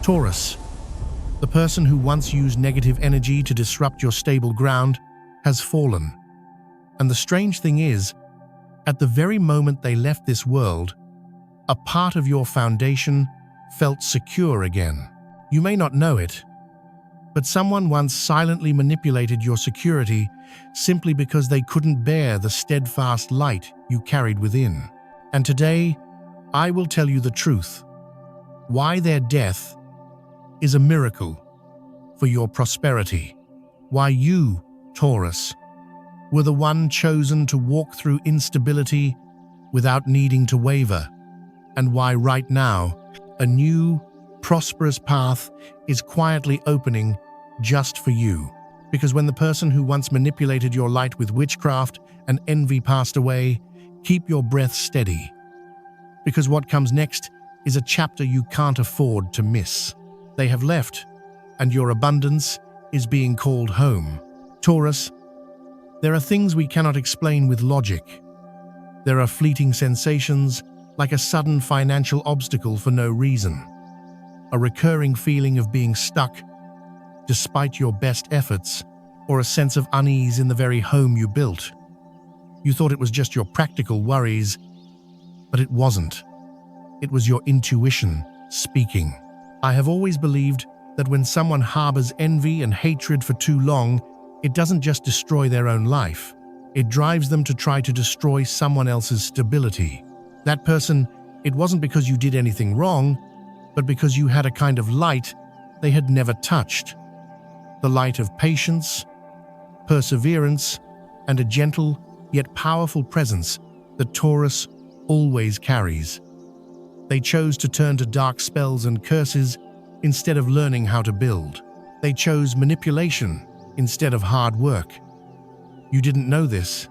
Taurus, the person who once used negative energy to disrupt your stable ground, has fallen. And the strange thing is, at the very moment they left this world, a part of your foundation felt secure again. You may not know it, but someone once silently manipulated your security simply because they couldn't bear the steadfast light you carried within. And today, I will tell you the truth. Why their death is a miracle for your prosperity. Why you, Taurus, were the one chosen to walk through instability without needing to waver. And why right now, a new, prosperous path is quietly opening just for you. Because when the person who once manipulated your light with witchcraft and envy passed away, keep your breath steady. Because what comes next is a chapter you can't afford to miss. They have left, and your abundance is being called home. Taurus, there are things we cannot explain with logic. There are fleeting sensations, like a sudden financial obstacle for no reason. A recurring feeling of being stuck, despite your best efforts, or a sense of unease in the very home you built. You thought it was just your practical worries, but it wasn't. It was your intuition speaking. I have always believed that when someone harbors envy and hatred for too long, it doesn't just destroy their own life. It drives them to try to destroy someone else's stability. That person, it wasn't because you did anything wrong, but because you had a kind of light they had never touched. The light of patience, perseverance, and a gentle yet powerful presence that Taurus always carries. They chose to turn to dark spells and curses instead of learning how to build. They chose manipulation instead of hard work. You didn't know this,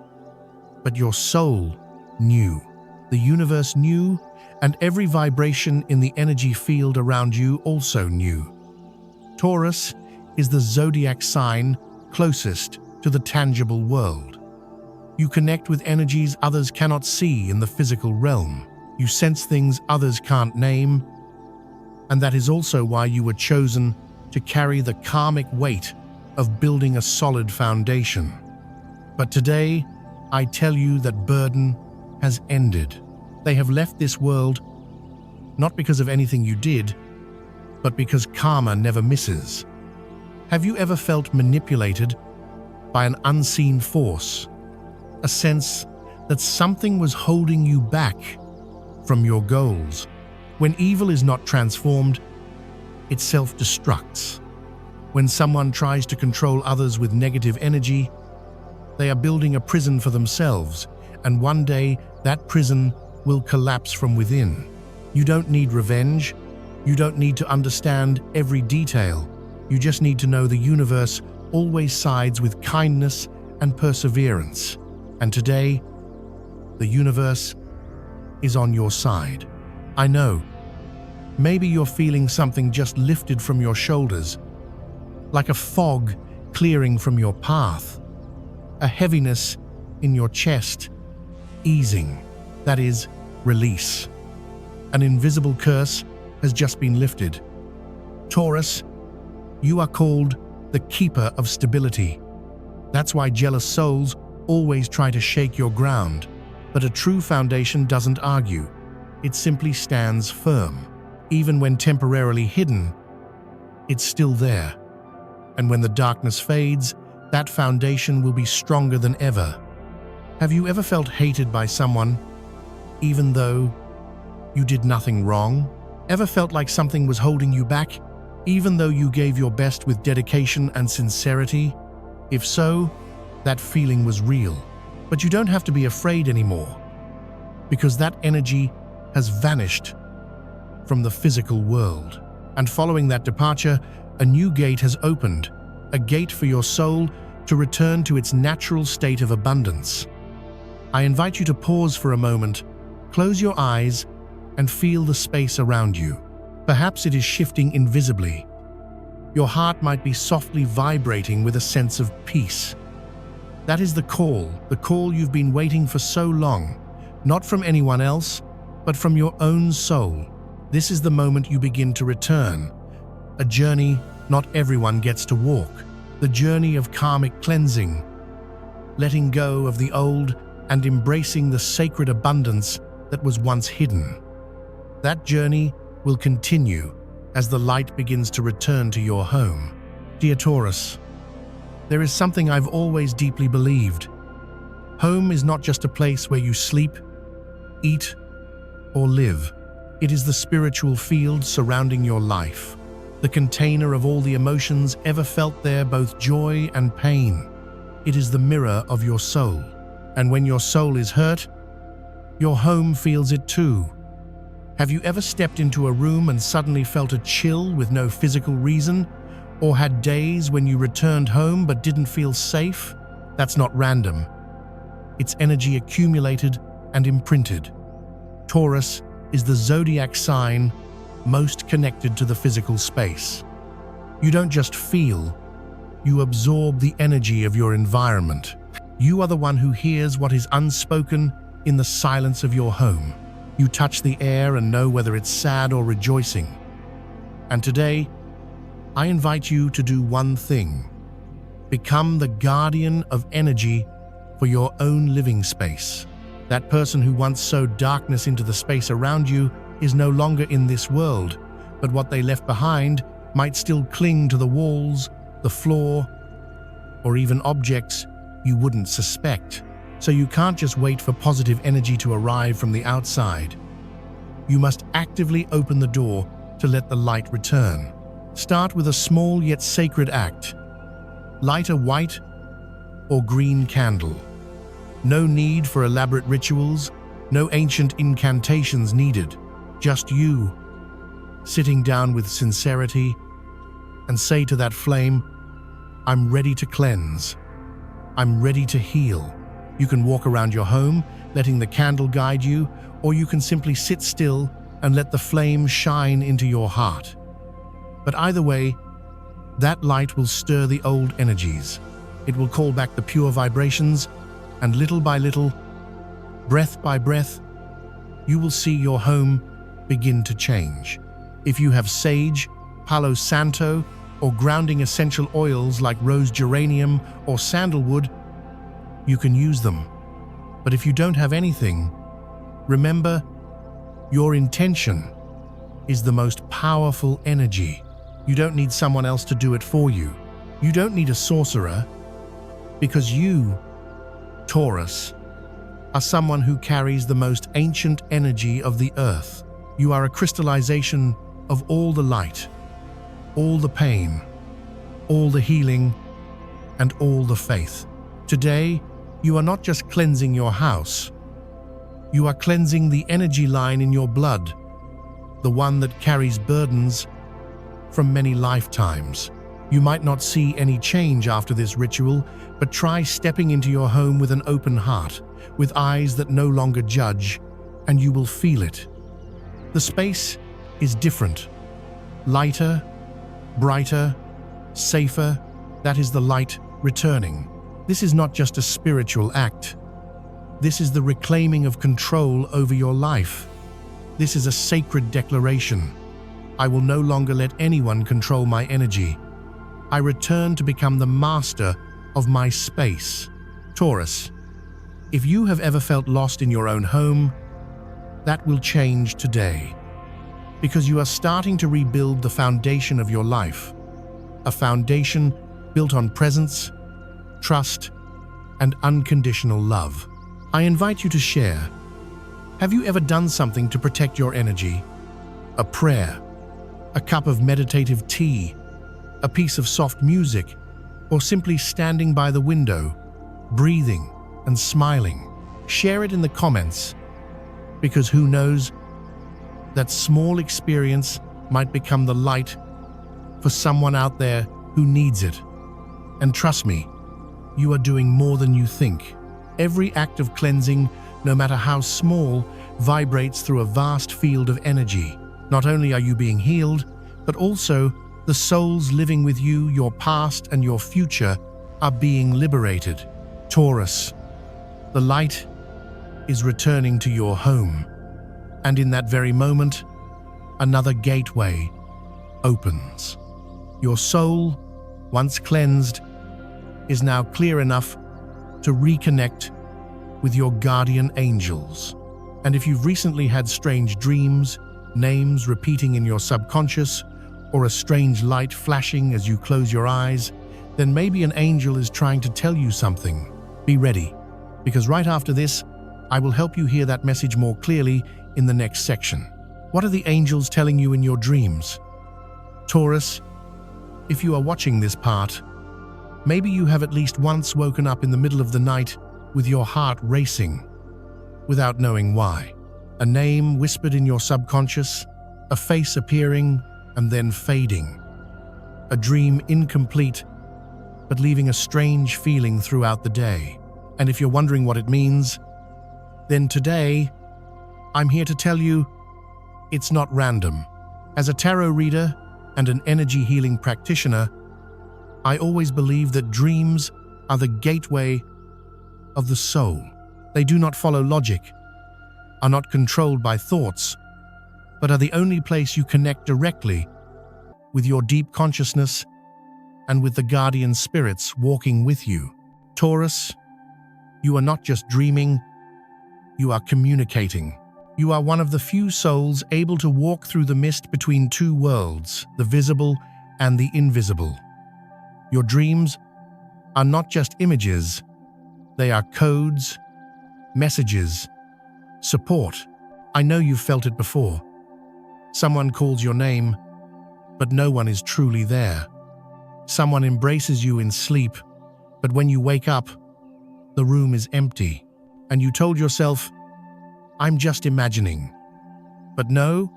but your soul knew. The universe knew, and every vibration in the energy field around you also knew. Taurus is the zodiac sign closest to the tangible world. You connect with energies others cannot see in the physical realm. You sense things others can't name, and that is also why you were chosen to carry the karmic weight of building a solid foundation. But today, I tell you that burden has ended. They have left this world not because of anything you did, but because karma never misses. Have you ever felt manipulated by an unseen force? A sense that something was holding you back from your goals? When evil is not transformed, it self-destructs. When someone tries to control others with negative energy, they are building a prison for themselves, and one day that prison will collapse from within. You don't need revenge. You don't need to understand every detail. You just need to know the universe always sides with kindness and perseverance. And today, the universe is on your side. I know. Maybe you're feeling something just lifted from your shoulders, like a fog clearing from your path, a heaviness in your chest, easing, that is, release. An invisible curse has just been lifted. Taurus, you are called the keeper of stability. That's why jealous souls always try to shake your ground. But a true foundation doesn't argue. It simply stands firm. Even when temporarily hidden, it's still there. And when the darkness fades, that foundation will be stronger than ever. Have you ever felt hated by someone, even though you did nothing wrong? Ever felt like something was holding you back, even though you gave your best with dedication and sincerity? If so, that feeling was real. But you don't have to be afraid anymore, because that energy has vanished from the physical world. And following that departure, a new gate has opened, a gate for your soul to return to its natural state of abundance. I invite you to pause for a moment, close your eyes, and feel the space around you. Perhaps it is shifting invisibly. Your heart might be softly vibrating with a sense of peace. That is the call you've been waiting for so long, not from anyone else, but from your own soul. This is the moment you begin to return, a journey not everyone gets to walk, the journey of karmic cleansing, letting go of the old and embracing the sacred abundance that was once hidden. That journey will continue as the light begins to return to your home. Dear Taurus, there is something I've always deeply believed. Home is not just a place where you sleep, eat, or live. It is the spiritual field surrounding your life, the container of all the emotions ever felt there, both joy and pain. It is the mirror of your soul. And when your soul is hurt, your home feels it too. Have you ever stepped into a room and suddenly felt a chill with no physical reason? Or had days when you returned home but didn't feel safe? That's not random. It's energy accumulated and imprinted. Taurus is the zodiac sign most connected to the physical space. You don't just feel, you absorb the energy of your environment. You are the one who hears what is unspoken in the silence of your home. You touch the air and know whether it's sad or rejoicing. And today, I invite you to do one thing. Become the guardian of energy for your own living space. That person who once sowed darkness into the space around you is no longer in this world, but what they left behind might still cling to the walls, the floor, or even objects you wouldn't suspect. So you can't just wait for positive energy to arrive from the outside. You must actively open the door to let the light return. Start with a small yet sacred act. Light a white or green candle. No need for elaborate rituals, no ancient incantations needed. Just you, sitting down with sincerity, and say to that flame, I'm ready to cleanse. I'm ready to heal. You can walk around your home, letting the candle guide you, or you can simply sit still and let the flame shine into your heart. But either way, that light will stir the old energies. It will call back the pure vibrations, and little by little, breath by breath, you will see your home begin to change. If you have sage, Palo Santo, or grounding essential oils like rose geranium or sandalwood, you can use them. But if you don't have anything, remember, your intention is the most powerful energy. You don't need someone else to do it for you. You don't need a sorcerer, because you, Taurus, are someone who carries the most ancient energy of the earth. You are a crystallization of all the light, all the pain, all the healing, and all the faith. Today, you are not just cleansing your house. You are cleansing the energy line in your blood, the one that carries burdens from many lifetimes. You might not see any change after this ritual, but try stepping into your home with an open heart, with eyes that no longer judge, and you will feel it. The space is different. Lighter, brighter, safer. That is the light returning. This is not just a spiritual act. This is the reclaiming of control over your life. This is a sacred declaration. I will no longer let anyone control my energy. I return to become the master of my space. Taurus, if you have ever felt lost in your own home, that will change today, because you are starting to rebuild the foundation of your life, a foundation built on presence, trust, and unconditional love. I invite you to share. Have you ever done something to protect your energy? A prayer, a cup of meditative tea, a piece of soft music, or simply standing by the window, breathing and smiling? Share it in the comments, because who knows, that small experience might become the light for someone out there who needs it. And trust me, you are doing more than you think. Every act of cleansing, no matter how small, vibrates through a vast field of energy. Not only are you being healed, but also the souls living with you, your past and your future, are being liberated. Taurus, the light is returning to your home. And in that very moment, another gateway opens. Your soul, once cleansed, is now clear enough to reconnect with your guardian angels. And if you've recently had strange dreams, names repeating in your subconscious, or a strange light flashing as you close your eyes, then maybe an angel is trying to tell you something. Be ready, because right after this, I will help you hear that message more clearly in the next section. What are the angels telling you in your dreams? Taurus, if you are watching this part, maybe you have at least once woken up in the middle of the night with your heart racing, without knowing why. A name whispered in your subconscious, a face appearing and then fading. A dream incomplete, but leaving a strange feeling throughout the day. And if you're wondering what it means, then today, I'm here to tell you, it's not random. As a tarot reader and an energy healing practitioner, I always believe that dreams are the gateway of the soul. They do not follow logic, are not controlled by thoughts, but are the only place you connect directly with your deep consciousness and with the guardian spirits walking with you. Taurus, you are not just dreaming, you are communicating. You are one of the few souls able to walk through the mist between two worlds, the visible and the invisible. Your dreams are not just images, they are codes, messages, support. I know you've felt it before. Someone calls your name, but no one is truly there. Someone embraces you in sleep, but when you wake up, the room is empty, and you told yourself, I'm just imagining. But no,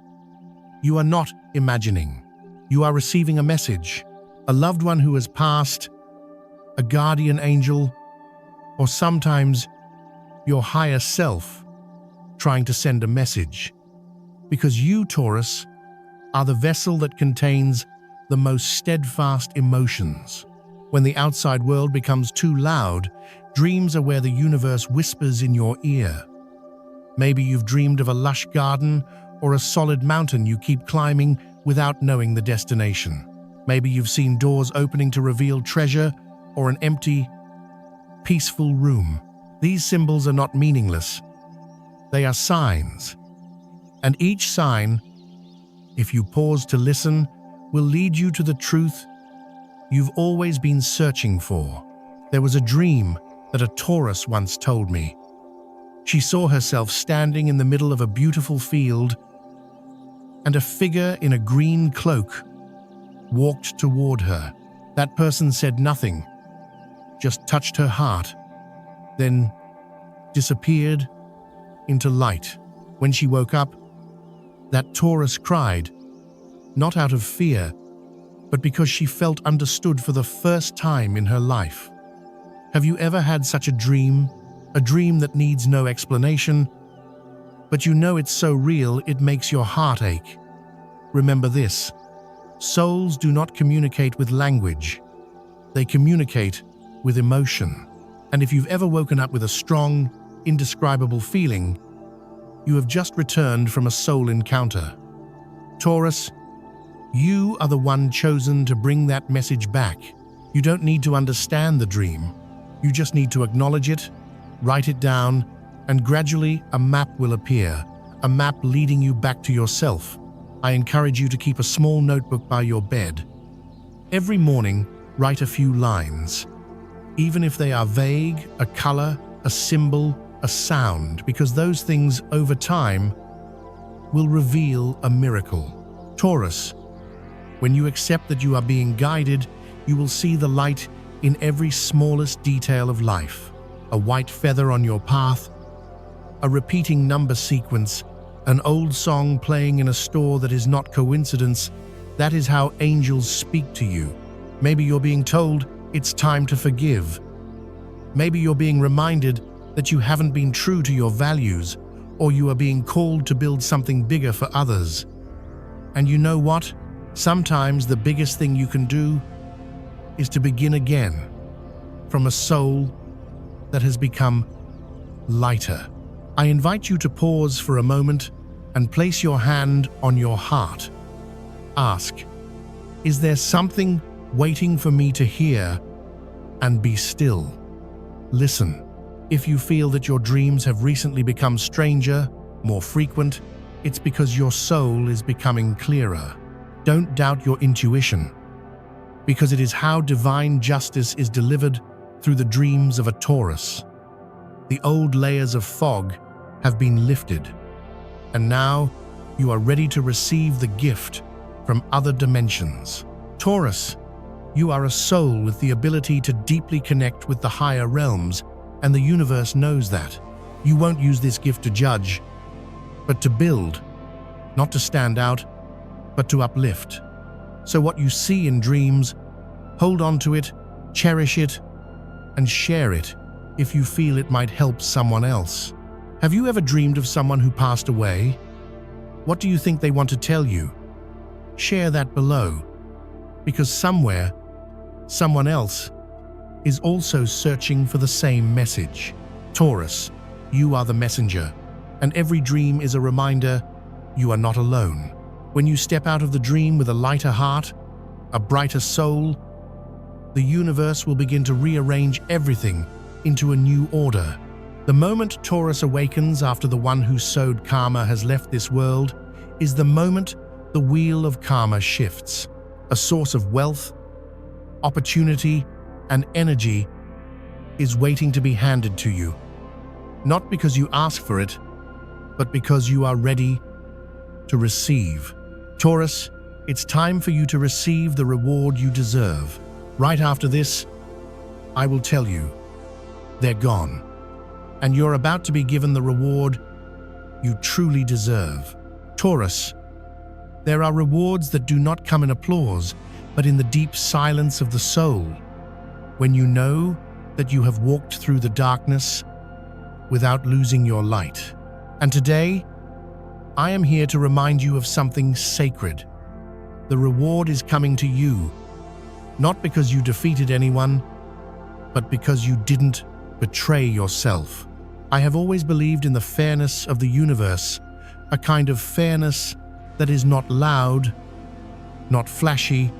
you are not imagining. You are receiving a message, a loved one who has passed, a guardian angel, or sometimes your higher self trying to send a message. Because you, Taurus, are the vessel that contains the most steadfast emotions. When the outside world becomes too loud, dreams are where the universe whispers in your ear. Maybe you've dreamed of a lush garden or a solid mountain you keep climbing without knowing the destination. Maybe you've seen doors opening to reveal treasure or an empty, peaceful room. These symbols are not meaningless. They are signs. And each sign, if you pause to listen, will lead you to the truth you've always been searching for. There was a dream that a Taurus once told me. She saw herself standing in the middle of a beautiful field, and a figure in a green cloak walked toward her. That person said nothing, just touched her heart, then disappeared into light. When she woke up, that Taurus cried, not out of fear, but because she felt understood for the first time in her life. Have you ever had such a dream that needs no explanation, but you know it's so real it makes your heart ache? Remember this: souls do not communicate with language, they communicate with emotion. And if you've ever woken up with a strong, indescribable feeling, you have just returned from a soul encounter. Taurus, you are the one chosen to bring that message back. You don't need to understand the dream. You just need to acknowledge it, write it down, and gradually a map will appear, a map leading you back to yourself. I encourage you to keep a small notebook by your bed. Every morning, write a few lines, even if they are vague, a color, a symbol, a sound, because those things over time will reveal a miracle. Taurus, when you accept that you are being guided, you will see the light in every smallest detail of life. A white feather on your path, a repeating number sequence, an old song playing in a store that is not coincidence. That is how angels speak to you. Maybe you're being told it's time to forgive. Maybe you're being reminded that you haven't been true to your values, or you are being called to build something bigger for others. And you know what? Sometimes the biggest thing you can do is to begin again from a soul that has become lighter. I invite you to pause for a moment and place your hand on your heart. Ask, Is there something waiting for me to hear and be still? Listen. If you feel that your dreams have recently become stranger, more frequent, it's because your soul is becoming clearer. Don't doubt your intuition, because it is how divine justice is delivered through the dreams of a Taurus. The old layers of fog have been lifted, and now you are ready to receive the gift from other dimensions. Taurus, you are a soul with the ability to deeply connect with the higher realms, and the universe knows that. You won't use this gift to judge, but to build, not to stand out, but to uplift. So what you see in dreams, hold on to it, cherish it, and share it if you feel it might help someone else. Have you ever dreamed of someone who passed away? What do you think they want to tell you? Share that below, because somewhere, someone else is also searching for the same message. Taurus, you are the messenger, and every dream is a reminder you are not alone. When you step out of the dream with a lighter heart, a brighter soul, the universe will begin to rearrange everything into a new order. The moment Taurus awakens after the one who sowed karma has left this world is the moment the wheel of karma shifts. A source of wealth, opportunity, and energy is waiting to be handed to you. Not because you ask for it, but because you are ready to receive. Taurus, it's time for you to receive the reward you deserve. Right after this, I will tell you, they're gone, and you're about to be given the reward you truly deserve. Taurus, there are rewards that do not come in applause, but in the deep silence of the soul, when you know that you have walked through the darkness without losing your light. And today, I am here to remind you of something sacred. The reward is coming to you, not because you defeated anyone, but because you didn't betray yourself. I have always believed in the fairness of the universe, a kind of fairness that is not loud, not flashy,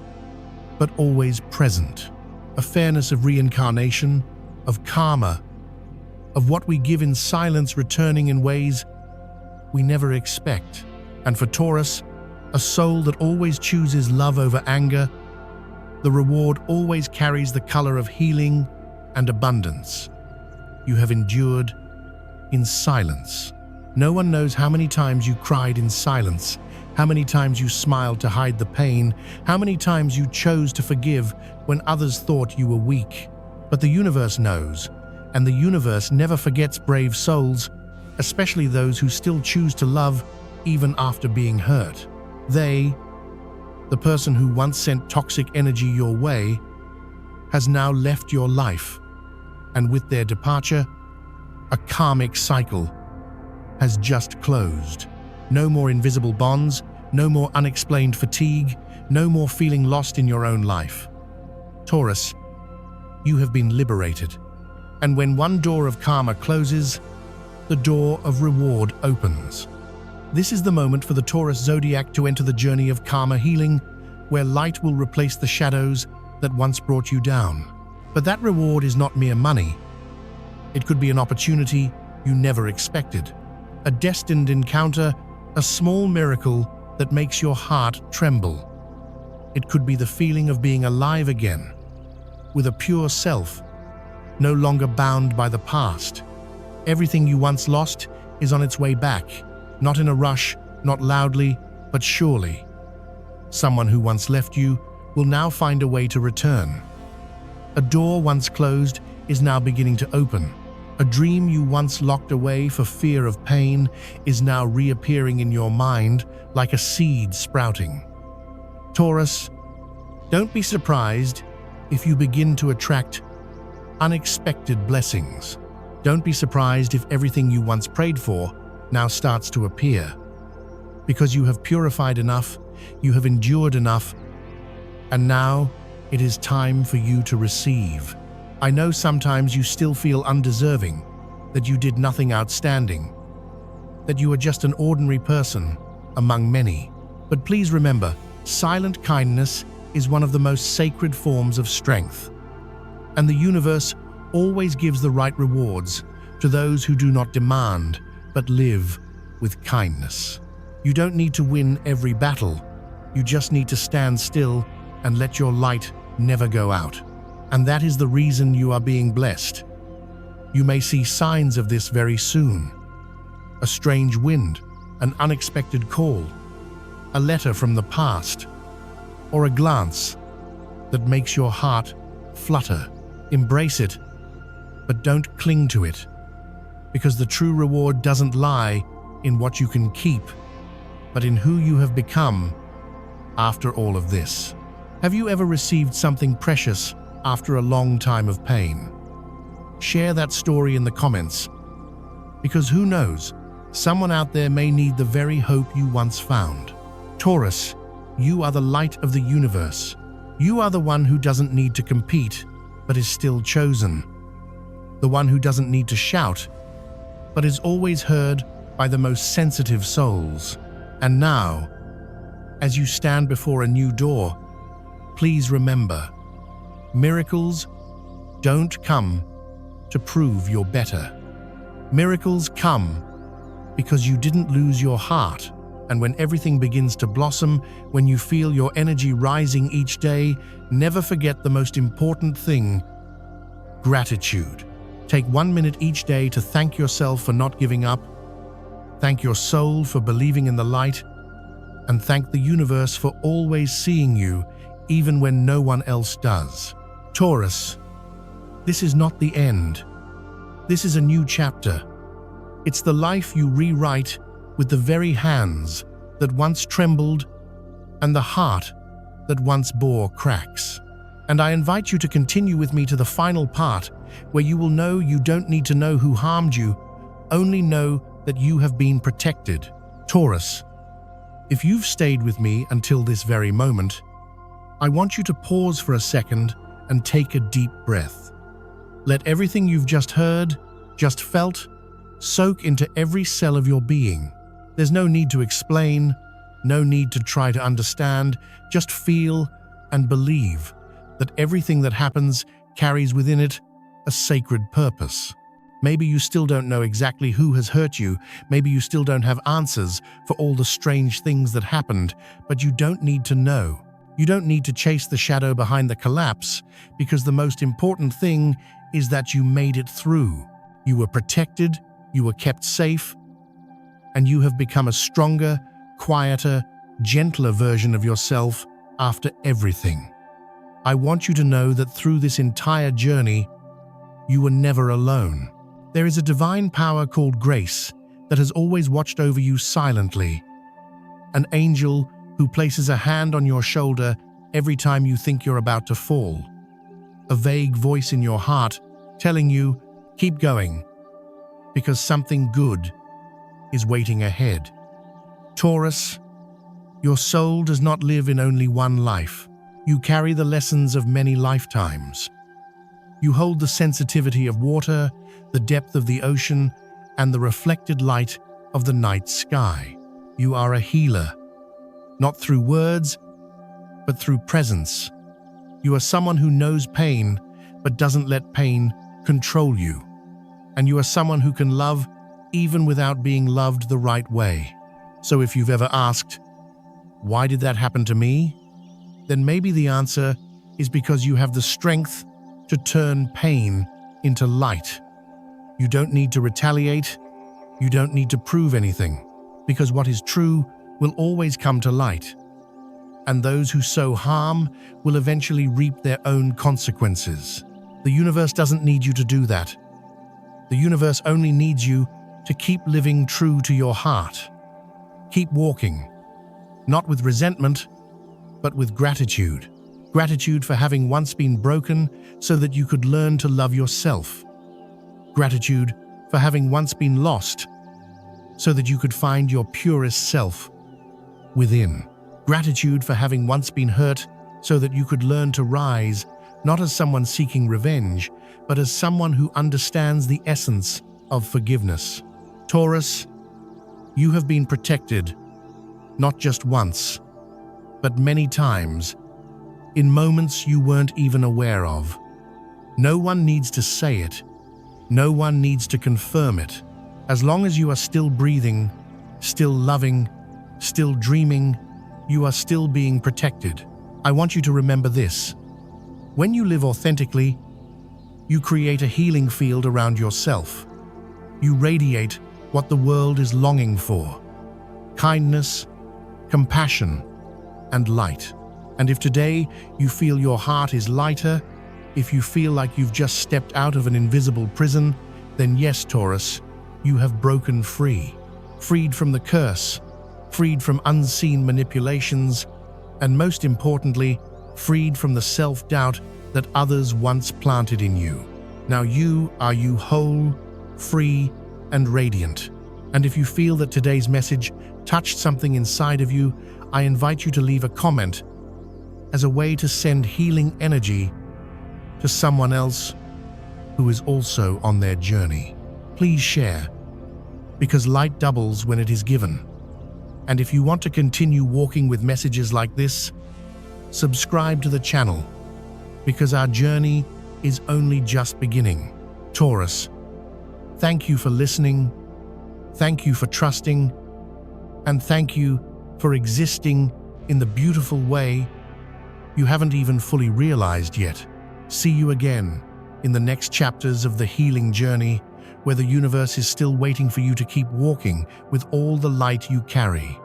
but always present. A fairness of reincarnation, of karma, of what we give in silence returning in ways we never expect. And for Taurus, a soul that always chooses love over anger, the reward always carries the color of healing and abundance. You have endured in silence. No one knows how many times you cried in silence, how many times you smiled to hide the pain, how many times you chose to forgive when others thought you were weak. But the universe knows, and the universe never forgets brave souls, especially those who still choose to love even after being hurt. They, the person who once sent toxic energy your way, has now left your life, and with their departure, a karmic cycle has just closed. No more invisible bonds, no more unexplained fatigue, no more feeling lost in your own life. Taurus, you have been liberated. And when one door of karma closes, the door of reward opens. This is the moment for the Taurus zodiac to enter the journey of karma healing, where light will replace the shadows that once brought you down. But that reward is not mere money. It could be an opportunity you never expected, a destined encounter, a small miracle that makes your heart tremble. It could be the feeling of being alive again, with a pure self, no longer bound by the past. Everything you once lost is on its way back, not in a rush, not loudly, but surely. Someone who once left you will now find a way to return. A door once closed is now beginning to open. A dream you once locked away for fear of pain is now reappearing in your mind like a seed sprouting. Taurus, don't be surprised if you begin to attract unexpected blessings. Don't be surprised if everything you once prayed for now starts to appear. Because you have purified enough, you have endured enough, and now it is time for you to receive. I know sometimes you still feel undeserving, that you did nothing outstanding, that you are just an ordinary person among many. But please remember, silent kindness is one of the most sacred forms of strength, and the universe always gives the right rewards to those who do not demand but live with kindness. You don't need to win every battle. You just need to stand still and let your light never go out. And that is the reason you are being blessed. You may see signs of this very soon. A strange wind, an unexpected call, a letter from the past, or a glance that makes your heart flutter. Embrace it, but don't cling to it, because the true reward doesn't lie in what you can keep, but in who you have become after all of this. Have you ever received something precious after a long time of pain? Share that story in the comments, because who knows, someone out there may need the very hope you once found. Taurus, you are the light of the universe. You are the one who doesn't need to compete, but is still chosen. The one who doesn't need to shout, but is always heard by the most sensitive souls. And now, as you stand before a new door, please remember, miracles don't come to prove you're better. Miracles come because you didn't lose your heart. And when everything begins to blossom, when you feel your energy rising each day, never forget the most important thing: gratitude. Take 1 minute each day to thank yourself for not giving up, thank your soul for believing in the light, and thank the universe for always seeing you, even when no one else does. Taurus, this is not the end. This is a new chapter. It's the life you rewrite with the very hands that once trembled and the heart that once bore cracks. And I invite you to continue with me to the final part, where you will know you don't need to know who harmed you, only know that you have been protected. Taurus, if you've stayed with me until this very moment, I want you to pause for a second and take a deep breath. Let everything you've just heard, just felt, soak into every cell of your being. There's no need to explain, no need to try to understand, just feel and believe that everything that happens carries within it a sacred purpose. Maybe you still don't know exactly who has hurt you, maybe you still don't have answers for all the strange things that happened, but you don't need to know. You don't need to chase the shadow behind the collapse, because the most important thing is that you made it through. You were protected, you were kept safe, and you have become a stronger, quieter, gentler version of yourself after everything. I want you to know that through this entire journey, you were never alone. There is a divine power called grace that has always watched over you silently. An angel who places a hand on your shoulder every time you think you're about to fall. A vague voice in your heart telling you, keep going, because something good is waiting ahead. Taurus, your soul does not live in only one life. You carry the lessons of many lifetimes. You hold the sensitivity of water, the depth of the ocean, and the reflected light of the night sky. You are a healer, not through words, but through presence. You are someone who knows pain, but doesn't let pain control you. And you are someone who can love even without being loved the right way. So if you've ever asked, why did that happen to me? Then maybe the answer is because you have the strength to turn pain into light. You don't need to retaliate. You don't need to prove anything, because what is true will always come to light. And those who sow harm will eventually reap their own consequences. The universe doesn't need you to do that. The universe only needs you to keep living true to your heart. Keep walking, not with resentment, but with gratitude. Gratitude for having once been broken so that you could learn to love yourself. Gratitude for having once been lost so that you could find your purest self within. Gratitude for having once been hurt so that you could learn to rise, not as someone seeking revenge, but as someone who understands the essence of forgiveness. Taurus, you have been protected, not just once, but many times, in moments you weren't even aware of. No one needs to say it. No one needs to confirm it. As long as you are still breathing, still loving, still dreaming, you are still being protected. I want you to remember this. When you live authentically, you create a healing field around yourself. You radiate what the world is longing for: kindness, compassion, and light. And if today you feel your heart is lighter, if you feel like you've just stepped out of an invisible prison, then yes, Taurus, you have broken free. Freed from the curse, freed from unseen manipulations, and most importantly, freed from the self-doubt that others once planted in you. Now you whole, free, and radiant. And if you feel that today's message touched something inside of you, I invite you to leave a comment as a way to send healing energy to someone else who is also on their journey. Please share, because light doubles when it is given. And if you want to continue walking with messages like this, subscribe to the channel, because our journey is only just beginning. Taurus, thank you for listening, thank you for trusting, and thank you for existing in the beautiful way you haven't even fully realized yet. See you again in the next chapters of the healing journey, where the universe is still waiting for you to keep walking with all the light you carry.